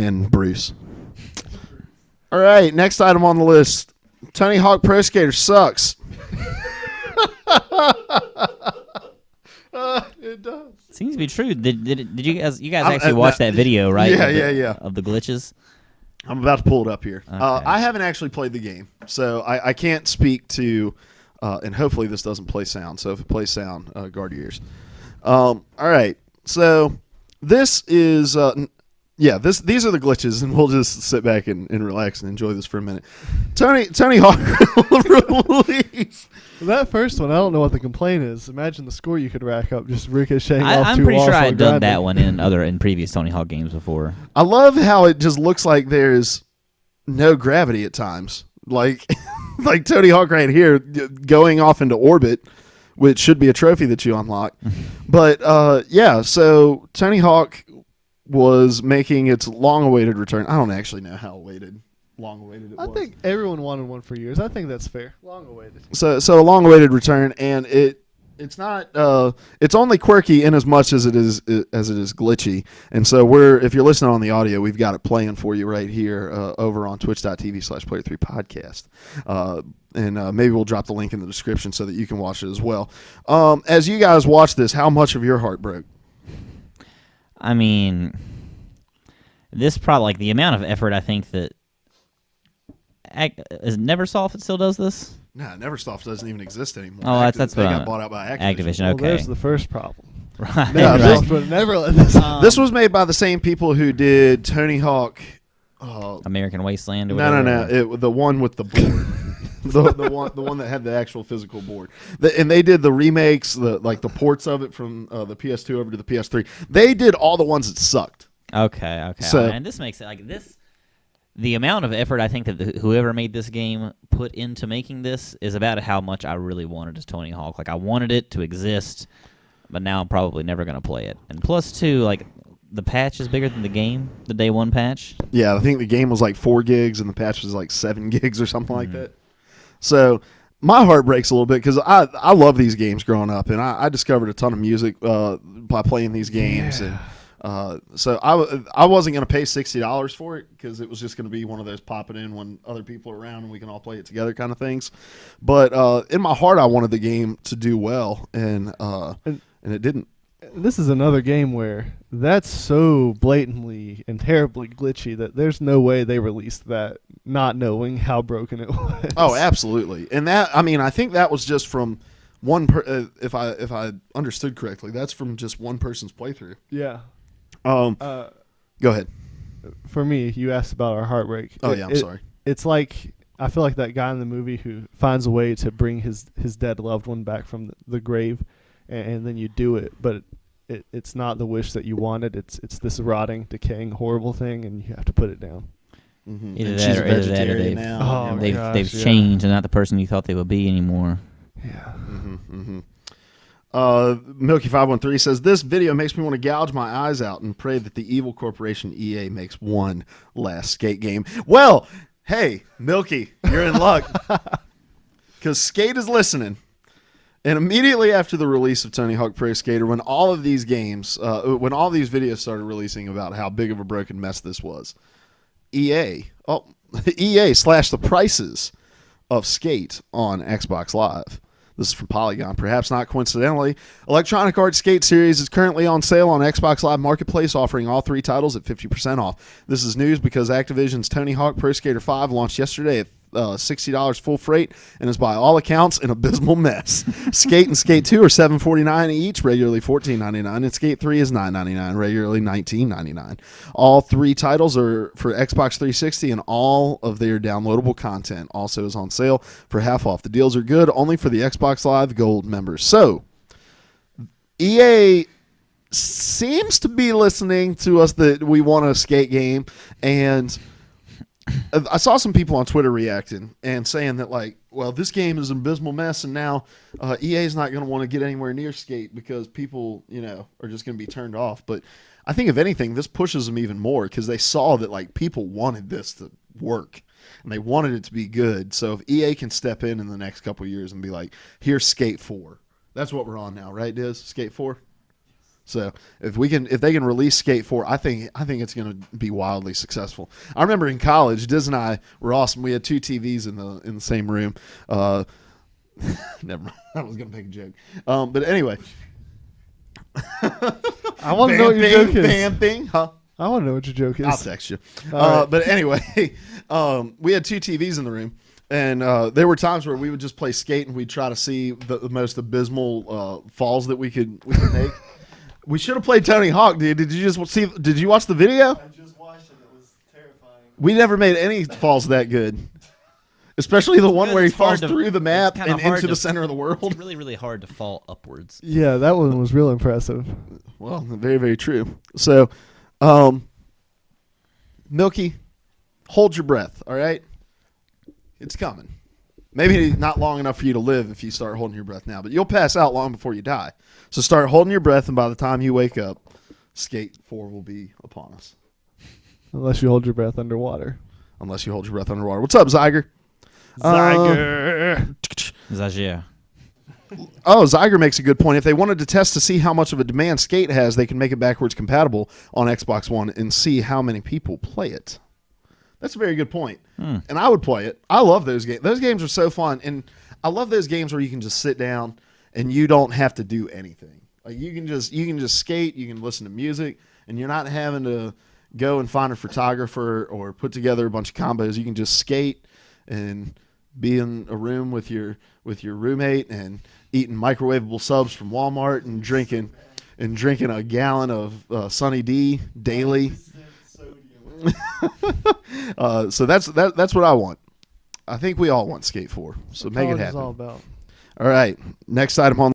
and Bruce. All right, next item on the list. Tony Hawk Pro Skater sucks. It does. Seems to be true. Did you guys actually watch that video, right? Yeah. Of the glitches. I'm about to pull it up here. Okay. I haven't actually played the game, so I can't speak to, and hopefully this doesn't play sound. So if it plays sound, guard your ears. All right, so this is, these are the glitches, and we'll just sit back and relax and enjoy this for a minute. Tony Hawk release. That first one, I don't know what the complaint is. Imagine the score you could rack up just ricocheting off I'm two pretty walls sure while I'd done grinding. that one in previous Tony Hawk games before. I love how it just looks like there's no gravity at times. Like Tony Hawk right here going off into orbit, which should be a trophy that you unlock. But so Tony Hawk was making its long-awaited return. I don't actually know how long-awaited it was. I think everyone wanted one for years. I think that's fair. Long awaited. So a long-awaited return, and it's not it's only quirky in as much as it is glitchy. And so if you're listening on the audio, we've got it playing for you right here over on twitch.tv/player3podcast. And maybe we'll drop the link in the description so that you can watch it as well. As you guys watch this, how much of your heart broke? I mean, this probably, like, the amount of effort I think that is Neversoft that still does this? Nah, Neversoft doesn't even exist anymore. Oh, that's they what got bought out by Activision. Well, Okay. there's the first problem. Right. Yeah, Neversoft would never let this. This was made by the same people who did Tony Hawk. American Wasteland. Or No. whatever. The one with the board. the one that had the actual physical board. And they did the remakes, the ports of it from the PS2 over to the PS3. They did all the ones that sucked. Okay. So- And this makes it like this. The amount of effort I think that whoever made this game put into making this is about how much I really wanted as Tony Hawk. Like, I wanted it to exist, but now I'm probably never going to play it. And plus, too, like, the patch is bigger than the game, the day one patch. Yeah, I think the game was like 4 gigs and the patch was like 7 gigs or something like that. So my heart breaks a little bit because I love these games growing up, and I discovered a ton of music by playing these games. Yeah. And so I wasn't going to pay $60 for it because it was just going to be one of those pop it in when other people are around and we can all play it together kind of things. But in my heart, I wanted the game to do well, and it didn't. This is another game where that's so blatantly and terribly glitchy that there's no way they released that not knowing how broken it was. Oh, absolutely. And I think that was just from one if I understood correctly, that's from just one person's playthrough. Yeah. Go ahead. For me, you asked about our heartbreak. Oh, yeah, I'm sorry. It's like, I feel like that guy in the movie who finds a way to bring his dead loved one back from the grave, and then you do it, but it's not the wish that you wanted. It's this rotting, decaying, horrible thing, and you have to put it down. Mm-hmm. Either And that she's or a either that or vegetarian they've, now. Oh, they've, gosh, they've yeah. changed and not the person you thought they would be anymore. Yeah. Milky513 says, this video makes me want to gouge my eyes out and pray that the evil corporation EA makes one last skate game. Well, hey, Milky, you're in luck. Because Skate is listening. And immediately after the release of Tony Hawk Pro Skater, when all of these games, when all these videos started releasing about how big of a broken mess this was, EA slashed the prices of Skate on Xbox Live. This is from Polygon. Perhaps not coincidentally, Electronic Arts Skate Series is currently on sale on Xbox Live Marketplace, offering all 3 titles at 50% off. This is news because Activision's Tony Hawk Pro Skater 5 launched yesterday at $60 full freight and is by all accounts an abysmal mess. Skate and Skate 2 are $7.49 each, regularly $14.99, and Skate 3 is $9.99, regularly $19.99. All 3 titles are for Xbox 360, and all of their downloadable content also is on sale for half off. The deals are good only for the Xbox Live Gold members. So, EA seems to be listening to us that we want a skate game, and I saw some people on Twitter reacting and saying that, like, well, this game is an abysmal mess, and now EA is not going to want to get anywhere near Skate because people, are just going to be turned off. But I think, if anything, this pushes them even more because they saw that, like, people wanted this to work and they wanted it to be good. So if EA can step in the next couple of years and be like, here's Skate 4. That's what we're on now, right, Diz? Skate 4? So if they can release Skate 4, I think it's going to be wildly successful. I remember in college, Diz and I were awesome. We had 2 TVs in the same room. Never mind. I was going to make a joke. But anyway, I want to know what your joke is. Vamping, huh? I want to know what your joke is. I'll text you. All right. But anyway, we had 2 TVs in the room, and there were times where we would just play Skate and we'd try to see the most abysmal falls that we could make. We should have played Tony Hawk, dude. Did you watch the video? I just watched it. It was terrifying. We never made any falls that good. Especially the one where he It's hard falls to- through the map it's kinda and hard into to- the center of the world. It's really, really hard to fall upwards. Yeah, that one was real impressive. Well, very, very true. So, Milky, hold your breath, all right? It's coming. Maybe not long enough for you to live if you start holding your breath now, but you'll pass out long before you die. So start holding your breath, and by the time you wake up, Skate 4 will be upon us. Unless you hold your breath underwater. Unless you hold your breath underwater. What's up, Zyger? Zagier. Oh, Zyger makes a good point. If they wanted to test to see how much of a demand Skate has, they can make it backwards compatible on Xbox One and see how many people play it. That's a very good point. And I would play it. I love those games. Those games are so fun. And I love those games where you can just sit down and you don't have to do anything. Like you can just skate, you can listen to music, and you're not having to go and find a photographer or put together a bunch of combos. You can just skate and be in a room with your roommate and eating microwavable subs from Walmart and drinking a gallon of Sunny D daily. So that's what I want. I think we all want Skate 4. So make it College is happen. all about. All right. Next item on